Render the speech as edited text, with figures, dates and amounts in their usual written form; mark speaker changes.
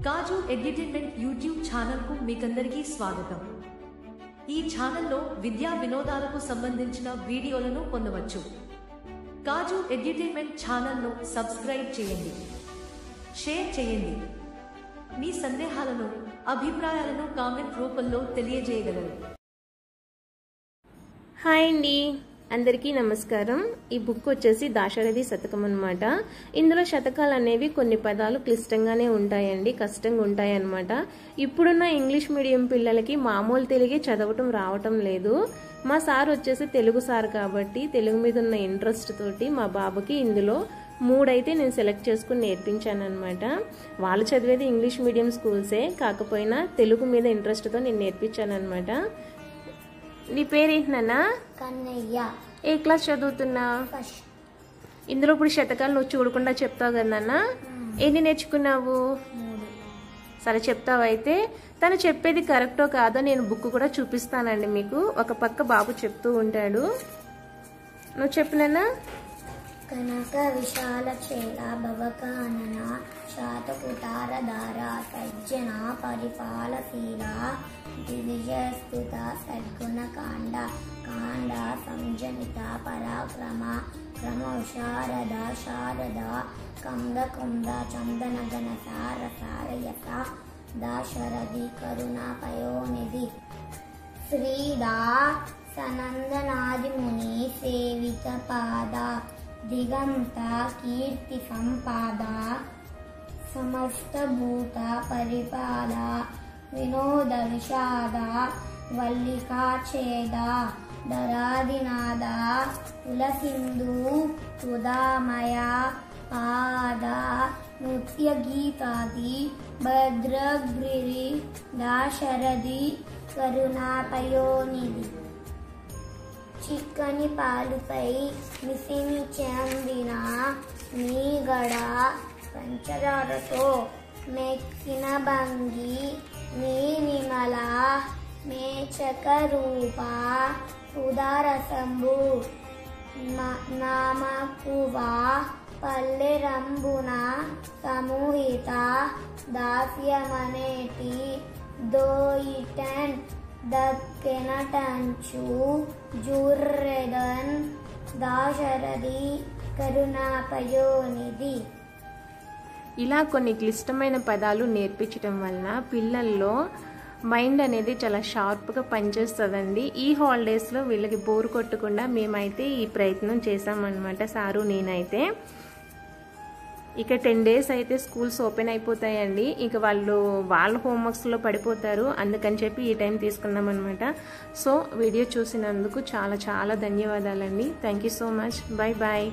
Speaker 1: కాజు edutainment YouTube ఛానల్కు మీకందరికీ స్వాగతం. ఈ ఛానల్లో విద్యా వినోదాలకు సంబంధించిన వీడియోలను పొందవచ్చు. కాజు ఎడ్యుటైన్మెంట్ ఛానల్ను సబ్స్క్రైబ్ చేయండి, షేర్ చేయండి. మీ సందేహాలను, అభిప్రాయాలను కామెంట్ రూపంలో తెలియజేయగలరు.
Speaker 2: హాయ్ అండి, అందరికీ నమస్కారం. ఈ బుక్ వచ్చేసి దాశరథి శతకం అన్నమాట. ఇందులో శతకాలు అనేవి కొన్ని పదాలు క్లిష్టంగానే ఉంటాయండి, కష్టంగా ఉంటాయి అన్నమాట. ఇప్పుడున్న ఇంగ్లీష్ మీడియం పిల్లలకి మామూలు తెలుగే చదవటం రావటం లేదు. మా సార్ వచ్చేసి తెలుగు సార్ కాబట్టి తెలుగు మీద ఉన్న ఇంట్రెస్ట్ తోటి మా బాబుకి ఇందులో 3 అయితే నేను సెలెక్ట్ చేసుకుని నేర్పించాను అనమాట. వాళ్ళు చదివేది ఇంగ్లీష్ మీడియం స్కూల్సే, కాకపోయినా తెలుగు మీద ఇంట్రెస్ట్తో నేను నేర్పించాను అనమాట. నీ పేరేంటి నాన్న?
Speaker 3: కన్నయ్య.
Speaker 2: ఏ క్లాస్ చదువుతున్నా? ఇందులో ఇప్పుడు శతకాలు నువ్వు చూడకుండా చెప్తావు కదా నాన్న. ఎన్ని నేర్చుకున్నావు?
Speaker 3: 3.
Speaker 2: సరే చెప్తావు. అయితే తను చెప్పేది కరెక్టో కాదో నేను బుక్ కూడా చూపిస్తానండి మీకు. ఒక పక్క బాబు చెప్తూ ఉంటాడు, నువ్వు చెప్పినా.
Speaker 3: కనక విశాల చేల భవకానన శాతకుటారధార సజ్జన పరిపాలశీల దివిజస్తుత సద్గుణ కాండ కాండ సంజనిత పరాక్రమ క్రమ శారద శారద కంద కుంద చందన గణ సార సారయత దాశరథి కరుణా పయోనిధి శ్రీదా సనందనాది ముని సేవిత పాద దిగంత కీర్తి సంపాద సమస్త భూత పరిపాల వినోద విషాద వల్లికా ఛేద దరాదినాద కులసింధు సుధామయ పాద నృత్య గీతాది భద్రగిరి దాశరథి కరుణాపయోనిధి చిక్కని పాలుపై మిసిమి చెందిన మీగడ పంచదారతో మెక్కిన భంగి మీ నిమల మేచక రూప సుధారసంబు నామకువ పల్లె రంబున సమూహిత దాస్యమనేటి దోయిటన్ దక్కెనటంచు జుర్రెదన్ దాశరథి కరుణాపయోనిధి.
Speaker 2: ఇలా కొన్ని క్లిష్టమైన పదాలు నేర్పించడం వలన పిల్లల్లో మైండ్ అనేది చాలా షార్ప్గా పనిచేస్తుందండి. ఈ హాలిడేస్లో వీళ్ళకి బోర్ కొట్టకుండా మేమైతే ఈ ప్రయత్నం చేసామన్నమాట, సారు నేనైతే. ఇక 10 days అయితే స్కూల్స్ ఓపెన్ అయిపోతాయండి. ఇక వాళ్ళ హోంవర్క్స్లో పడిపోతారు, అందుకని చెప్పి ఈ టైం తీసుకున్నాం అనమాట. సో వీడియో చూసినందుకు చాలా చాలా ధన్యవాదాలండి. Thank you so much. Bye bye.